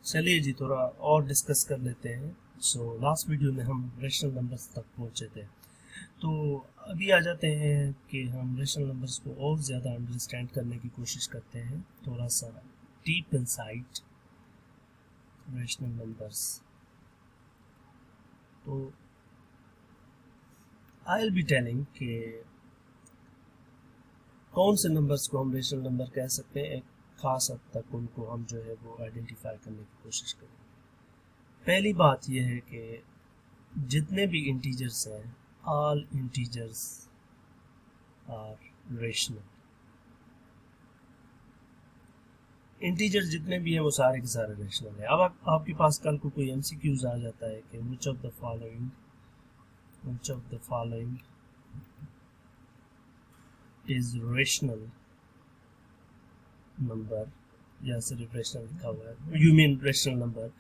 चलिए जी थोड़ा और डिस्कस कर लेते हैं। लास्ट वीडियो में हम रेशनल नंबर्स तक पहुंचे थे, तो अभी आ जाते हैं कि हम रेशनल नंबर्स को और ज़्यादा अंडरस्टैंड करने की कोशिश करते हैं, थोड़ा सा डीप इनसाइट रेशनल नंबर्स। तो आई विल बी टेलिंग कि कौन से नंबर्स को हम रेशनल नंबर कह सकते हैं, एक खास हद तक उनको हम जो है वो आइडेंटिफाई करने की कोशिश करेंगे। पहली बात यह है कि जितने भी इंटीजर्स हैं, all integers are rational. Integers जितने भी हैं वो सारे के सारे रेशनल हैं। अब आपके पास कल को कोई एमसीक्यूज आ जाता है कि which of the following is rational number, या सिर्फ रेशनल लिखा हुआ है, यू मीन रेशनल नंबर,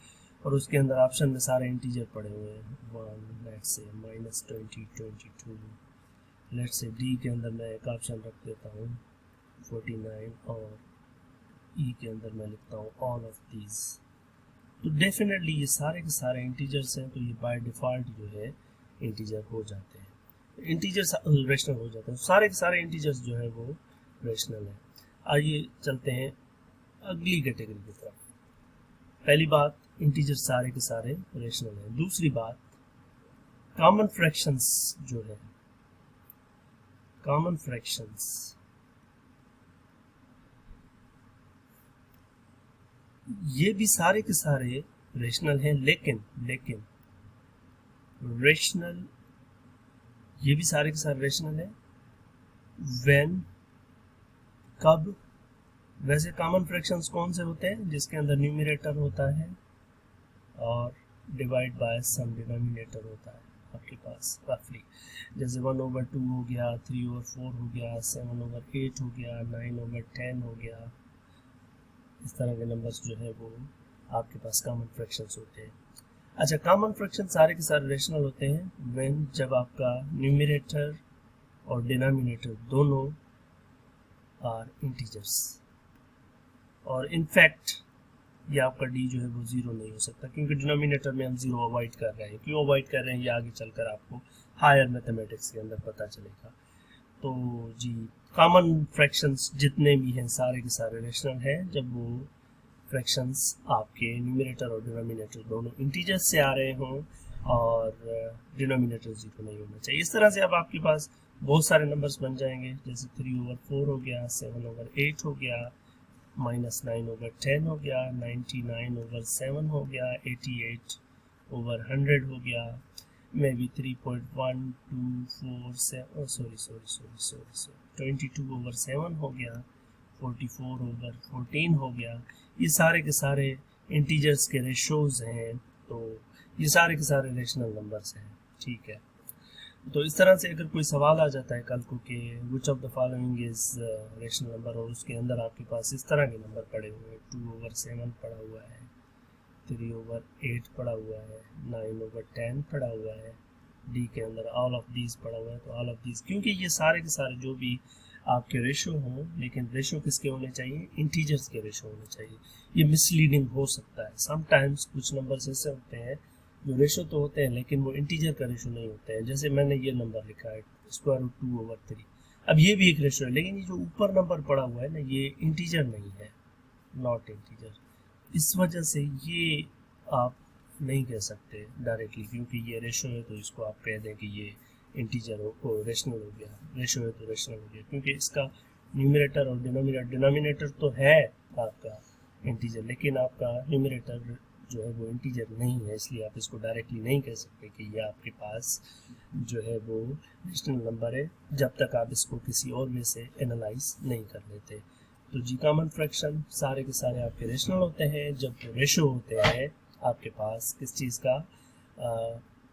और उसके अंदर ऑप्शन में सारे इंटीजर पड़े हुए हैं, 1 let's say -20 22, let's say D के अंदर मैं एक ऑप्शन रख देता हूँ 49, और ई के अंदर मैं लिखता हूँ ऑल ऑफ दीज। तो डेफिनेटली ये सारे के सारे इंटीजर्स हैं, तो ये बाय डिफ़ॉल्ट जो है इंटीजर हो जाते हैं, इंटीजर्स रेशनल हो जाते हैं। सारे के सारे इंटीजर्स जो है वो रेशनल है। आइए चलते हैं अगली कैटेगरी की तरफ। पहली बात, इंटीजर सारे के सारे रेशनल हैं। दूसरी बात, कॉमन फ्रैक्शंस जो है, कॉमन फ्रैक्शंस ये भी सारे के सारे रेशनल हैं, लेकिन रेशनल ये भी सारे के सारे रेशनल है व्हेन, कब। वैसे कॉमन फ्रैक्शंस कौन से होते हैं? जिसके अंदर न्यूमरेटर होता है और डिवाइड बाय सम डिनोमिनेटर होता है आपके पास रफली, जैसे 1/2 हो गया, 3/4 हो गया, 7/8 हो गया, 9/10 हो गया। इस तरह के नंबर्स जो है वो आपके पास कॉमन फ्रैक्शंस होते हैं। अच्छा, कॉमन फ्रैक्शन सारे के सारे रेशनल होते हैं व्हेन, जब आपका न्यूमरेटर और डिनोमिनेटर दोनों आर इंटीजर्स, और इनफैक्ट ये आपका डी जो है वो ज़ीरो नहीं हो सकता, क्योंकि डिनोमिनेटर में हम ज़ीरो अवॉइड कर रहे हैं। क्यों अवॉइड कर रहे हैं ये आगे चलकर आपको हायर मैथमेटिक्स के अंदर पता चलेगा। तो जी, कॉमन फ्रैक्शंस जितने भी हैं सारे के सारे रेशनल हैं जब वो फ्रैक्शंस आपके न्यूमरेटर और डिनोमिनेटर दोनों इंटीजर्स से आ रहे हों और डिनोमिनेटर ज़ीरो नहीं होना चाहिए। इस तरह से अब आपके पास बहुत सारे नंबर्स बन जाएंगे, जैसे 3/4 हो गया, 7/8 हो गया, -9/10 हो गया, 99/7 हो गया, 88/100 हो गया, मे बी 22/7 हो गया, 44/14 हो गया। ये सारे के सारे इंटीजर्स के रेशोज हैं, तो ये सारे के सारे रेशनल नंबर्स हैं, ठीक है। तो इस तरह से अगर कोई सवाल आ जाता है कल को कि which of the following is rational number, और उसके अंदर आपके पास इस तरह के नंबर पड़े हुए हैं, 2/7 पड़ा हुआ है, 3/8 पड़ा हुआ है, 9/10 पड़ा हुआ है, डी के अंदर ऑल ऑफ दीज पड़ा हुआ है, तो ऑल ऑफ दीज, क्योंकि ये सारे के सारे जो भी आपके रेशो हों, लेकिन रेशो किसके होने चाहिए? इंटीजर्स के रेशो होने चाहिए। ये मिसलीडिंग हो सकता है समटाइम्स, कुछ नंबर्स ऐसे होते हैं जो रेशो तो होते हैं लेकिन वो इंटीजर का रेशो नहीं होते हैं। जैसे मैंने ये नंबर लिखा है √2/3, अब ये भी एक रेशो है, लेकिन ये जो ऊपर नंबर पड़ा हुआ है ना, ये इंटीजर नहीं है, नॉट इंटीजर। इस वजह से ये आप नहीं कह सकते डायरेक्टली, क्योंकि ये रेशो है तो इसको आप कह दें कि ये इंटीजर हो, रेशनल हो गया, रेशो है तो रेशनल हो गया, क्योंकि इसका न्यूमरेटर और डिनोमिनेटर तो है आपका इंटीजर, लेकिन आपका न्यूमरेटर जो है वो इंटीजर नहीं है, इसलिए आप इसको डायरेक्टली नहीं कह सकते कि ये आपके पास जो है वो रेशनल नंबर है, जब तक आप इसको किसी और में से एनालाइज नहीं कर लेते। तो जी, कॉमन फ्रैक्शन सारे के सारे आपके रेशनल होते हैं जब रेशो होते हैं आपके पास किस चीज़ का,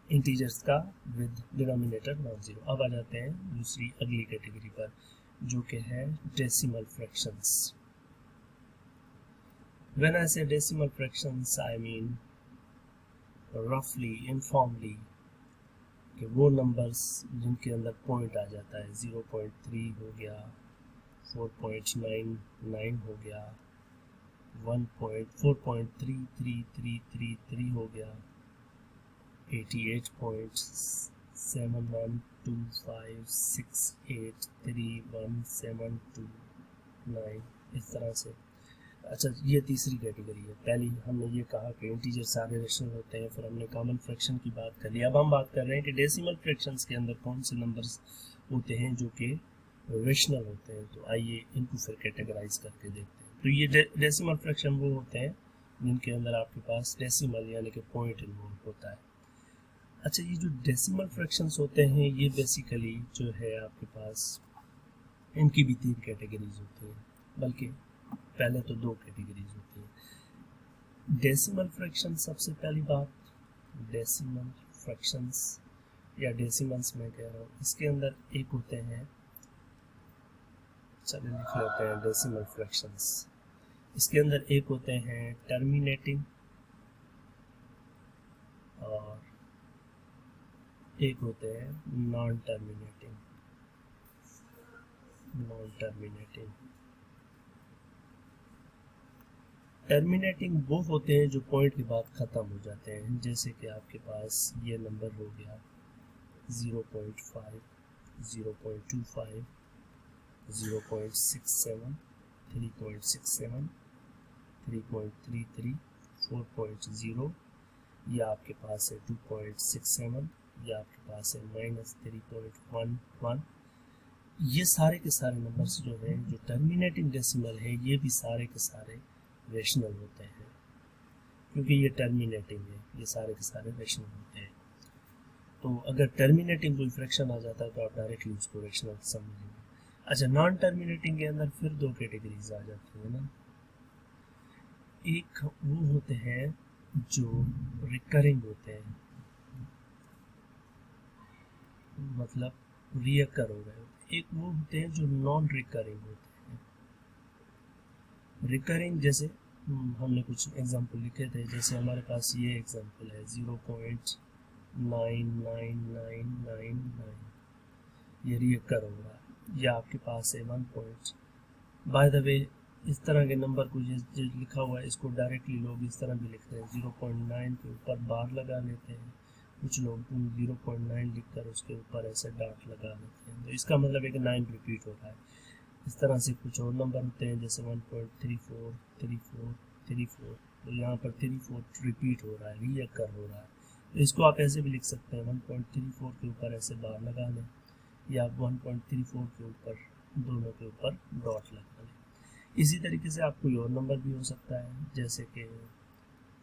इंटीजर्स का विद डिनोमिनेटर नॉट ज़ीरो। अब आ जाते हैं दूसरी अगली कैटेगरी पर, जो कि है decimal fractions. When I say decimal fractions, I mean roughly, informally, कि वो नंबर्स जिनके अंदर पॉइंट आ जाता है, 0.3 हो गया, 4.99 हो गया, 1.4.3333 हो गया, 88.7125683172 इस तरह से। अच्छा, ये तीसरी कैटेगरी है। पहली हमने ये कहा कि इंटीजर सारे रेशनल होते हैं, फिर हमने कॉमन फ्रैक्शन की बात कर ली। अब हम बात कर रहे हैं कि डेसिमल फ्रैक्शंस के अंदर कौन से नंबर्स होते हैं जो कि रेशनल होते हैं। तो आइए इनको फिर कैटेगराइज करके देखते हैं। तो ये डेसिमल फ्रैक्शन वो होते हैं जिनके अंदर आपके पास डेसिमल यानी कि पॉइंट इन्वॉल्व होता है। अच्छा, ये जो डेसिमल फ्रैक्शंस होते हैं ये बेसिकली जो है आपके पास इनकी भी 3 कैटेगरीज होती हैं, बल्कि पहले तो 2 कैटेगरीज होती हैं। डेसिमल फ्रैक्शन, सबसे पहली बात डेसिमल फ्रैक्शंस या डेसिमल्स में कह रहा हूँ, इसके अंदर एक होते हैं, चलिए लिख लेते हैं डेसिमल फ्रैक्शंस। इसके अंदर एक होते हैं टर्मिनेटिंग और एक होते हैं नॉन टर्मिनेटिंग। टर्मिनेटिंग वो होते हैं जो पॉइंट के बाद ख़त्म हो जाते हैं, जैसे कि आपके पास ये नंबर हो गया 0.5, 0.25, 0.67, 3.67, 3.33, 4.0, या आपके पास है 2.67, या आपके पास है -3.11। ये सारे के सारे नंबर्स जो हैं जो टर्मिनेटिंग डेसिमल है, ये भी सारे के सारे रेशनल होते हैं, क्योंकि ये टर्मिनेटिंग है, ये सारे के सारे रेशनल होते हैं। तो अगर टर्मिनेटिंग कोई फ्रैक्शन आ जाता है तो आप डायरेक्टली उसको रेशनल समझेंगे। अच्छा, नॉन टर्मिनेटिंग के अंदर फिर 2 कैटेगरीज आ जाती है ना। एक वो होते हैं जो रिकरिंग होते हैं, मतलब रियकर हो गए। एक वो होते हैं जो नॉन रिकरिंग होते हैं। रिकरिंग जैसे हमने कुछ एग्जांपल लिखे थे, जैसे हमारे पास ये एग्जांपल है 0.99999, ये रियकर हो रहा है। या आपके पास है 1 पॉइंट, बाय द वे इस तरह के नंबर को जो लिखा हुआ है इसको डायरेक्टली लोग इस तरह भी लिखते हैं, 0.9 के ऊपर बार लगा लेते हैं, कुछ लोग 0.9 लिखकर उसके ऊपर ऐसे डॉट लगा लेते हैं, तो इसका मतलब है कि 9 रिपीट हो रहा है। इस तरह से कुछ और नंबर होते हैं जैसे 1.34, 34, 34, तो यहाँ पर 34 रिपीट हो रहा है, रीअकर हो रहा है। तो इसको आप ऐसे भी लिख सकते हैं, 1.34 के ऊपर ऐसे बार लगा लें, या 1.34 के ऊपर दोनों के ऊपर डॉट लगा लें। इसी तरीके से आप कोई और नंबर भी हो सकता है, जैसे कि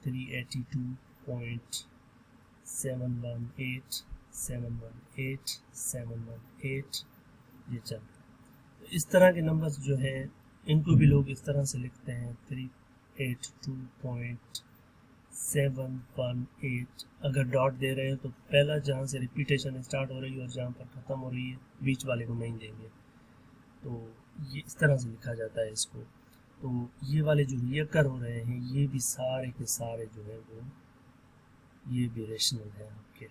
382.718, 718, 718, ये चल रहा है। तो इस तरह के नंबर्स जो हैं इनको भी लोग इस तरह से लिखते हैं 382.718। अगर डॉट दे रहे हैं तो पहला जहाँ से रिपीटेशन स्टार्ट हो रही है और जहाँ पर ख़त्म हो रही है बीच वाले को नहीं देंगे, तो ये इस तरह से लिखा जाता है इसको। तो ये वाले जो रियकर हो रहे हैं ये भी सारे के सारे जो है वो ये भी रेशनल है आपके।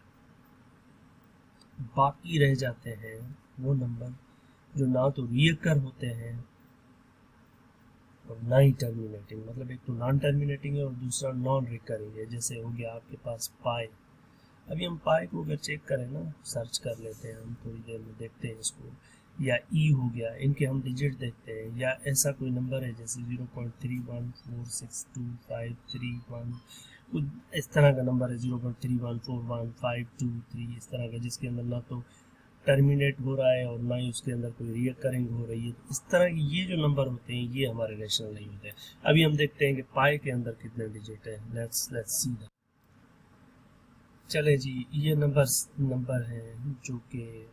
बाकी रह जाते हैं वो नंबर जो ना तो रियकर होते हैं और ना ही टर्मिनेटिंग, मतलब एक तो नॉन टर्मिनेटिंग है और दूसरा नॉन रिकरिंग है। जैसे हो गया आपके पास पाई। अभी हम पाई को अगर चेक करें ना, सर्च कर लेते हैं हम, थोड़ी देर में देखते हैं इसको, या ई हो गया, इनके हम डिजिट देखते हैं, या ऐसा कोई नंबर है जैसे 0.31462531, कुछ इस तरह का नंबर है 0.31415223, इस तरह का, जिसके अंदर ना तो टर्मिनेट हो रहा है और ना ही उसके अंदर कोई रिकरिंग हो रही है। तो इस तरह के ये जो नंबर होते हैं ये हमारे रेशनल नहीं होते हैं। अभी हम देखते हैं कि पाई के अंदर कितने डिजिट है। Let's see that. चले जी, ये नंबर हैं जो कि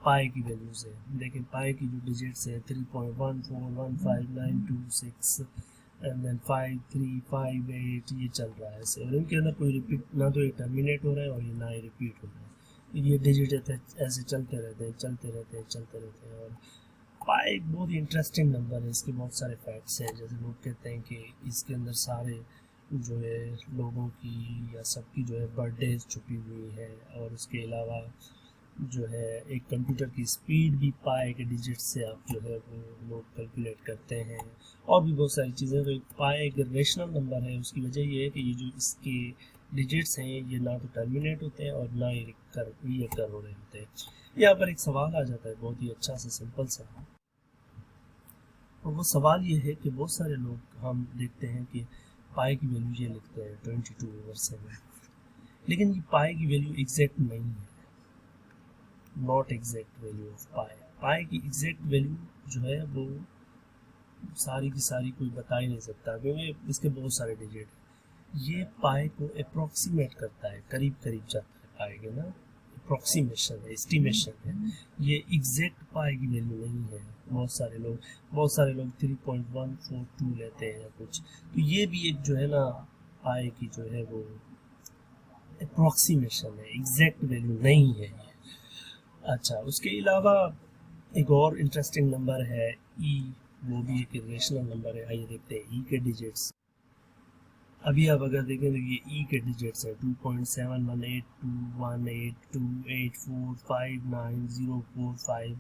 पाई की वैल्यूज है। देखें पाई की जो डिजिट्स है 3.1415926 एंड देन 5358, ये चल रहा है ऐसे, और इनके अंदर कोई रिपीट, ना तो ये टर्मिनेट हो रहा है और ये ना ही रिपीट हो रहा है। ये डिजिट ऐसे चलते रहते हैं। और पाई एक बहुत ही इंटरेस्टिंग नंबर है, इसके बहुत सारे फैक्ट्स हैं। जैसे लोग कहते हैं कि इसके अंदर सारे जो है लोगों की या सबकी जो है बर्थडेज छुपी हुई है, और उसके अलावा जो है एक कंप्यूटर की स्पीड भी पाई के डिजिट से आप जो है वो लोग कैलकुलेट करते हैं, और भी बहुत सारी चीज़ें। तो एक पाई एक रेशनल नंबर है, उसकी वजह ये है कि ये जो इसके डिजिट्स हैं ये ना तो टर्मिनेट होते हैं और ना ही रिकर हो रहे होते हैं। यहाँ पर एक सवाल आ जाता है बहुत ही अच्छा सा सिंपल सा, और वो सवाल ये है कि बहुत सारे लोग हम देखते हैं कि पाई की वैल्यू ये लिखते हैं 22/7, लेकिन ये पाई की वैल्यू एग्जैक्ट नहीं है, नॉट एग्जैक्ट वैल्यू ऑफ पाई। पाई की एग्जैक्ट वैल्यू जो है वो सारी की सारी कोई बता ही नहीं सकता, क्योंकि इसके बहुत सारे डिजिट हैं। ये पाई को अप्रोक्सीमेट करता है, करीब करीब जाता है पाई के ना, अप्रोक्सीमेशन है, एस्टिमेशन है, ये एग्जैक्ट पाई की वैल्यू नहीं है। बहुत सारे लोग 3.142 लेते हैं या कुछ, तो ये भी एक जो है ना पाई की जो है वो अप्रोक्सीमेशन है, एग्जैक्ट वैल्यू नहीं है। अच्छा, उसके अलावा एक और इंटरेस्टिंग नंबर है ई, वो भी एक रेशनल नंबर है। आइए देखते हैं ई के डिजिट्स। अभी आप अगर देखें तो ये ई के डिजिट्स है 2.71821828459045।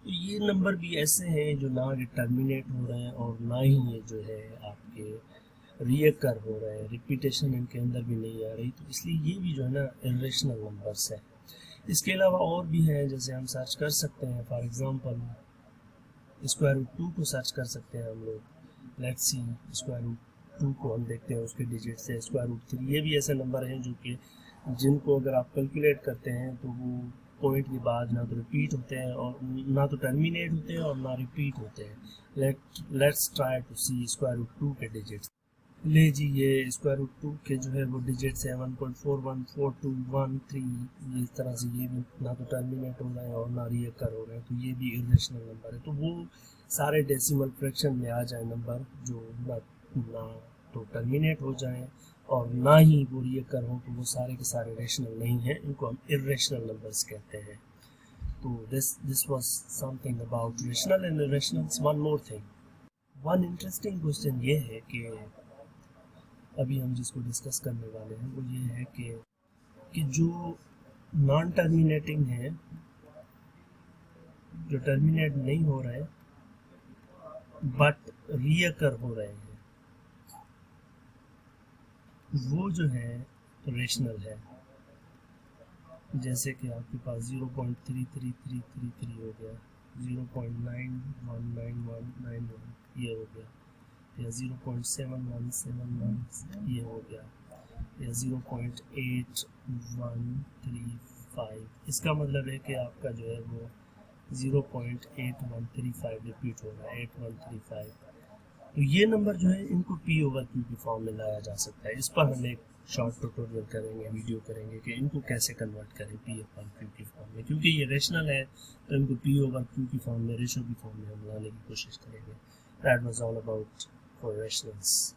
तो ये नंबर भी ऐसे हैं जो ना टर्मिनेट हो रहे हैं और ना ही ये जो है आपके रियकर हो रहे हैं, रिपीटेशन इनके अंदर भी नहीं आ रही, तो इसलिए ये भी जो है ना इरेशनल नंबर्स है। इसके अलावा और भी हैं, जैसे हम सर्च कर सकते हैं, फॉर एग्जांपल √2 को सर्च कर सकते हैं हम लोग। लेट्स सी √2 को हम देखते हैं उसके डिजिट से। √3 ये भी ऐसे नंबर हैं जो कि जिनको अगर आप कैलकुलेट करते हैं तो वो पॉइंट के बाद ना तो रिपीट होते हैं और ना तो टर्मिनेट होते हैं और ना रिपीट होते हैं। लेट्स ट्राई टू सी √2 के डिजिट्स। ले जी, ये √2 के जो है वो डिजिट्स है 1.414213। ये इस तरह से ये भी ना तो टर्मिनेट हो रहे हैं और ना रियकर हो रहे हैं, तो ये भी इरेशनल नंबर है। तो वो सारे डेसिमल फ्रैक्शन में आ जाए नंबर जो ना तो टर्मिनेट हो जाए और ना ही वो रियकर हो, तो वो सारे के सारे रेशनल नहीं हैं, इनको हम इरेशनल नंबर्स कहते हैं। तो this was something about rational and irrationals. One more thing, one interesting question ये है कि अभी हम जिसको डिस्कस करने वाले हैं वो ये है कि जो नॉन टर्मिनेटिंग है, जो टर्मिनेट नहीं हो रहे बट रियकर हो रहे हैं, वो जो है रेशनल है। जैसे कि आपके पास 0.33333 हो गया, 0.919191 ये हो गया, या 0.7171 ये हो गया, या 0.8135। इसका मतलब है कि आपका जो है वो 0.8135 रिपीट हो रहा है, 8135। तो ये नंबर जो है इनको P/Q की फॉर्म में लाया जा सकता है। इस पर हम एक शॉर्ट ट्यूटोरियल करेंगे, वीडियो करेंगे कि इनको कैसे कन्वर्ट करें P/Q की फॉर्म में, क्योंकि ये रेशनल है तो इनको P/Q की फॉर्म में, रेशो की फॉर्म में हम लाने की कोशिश करेंगे। That was all about for rationals.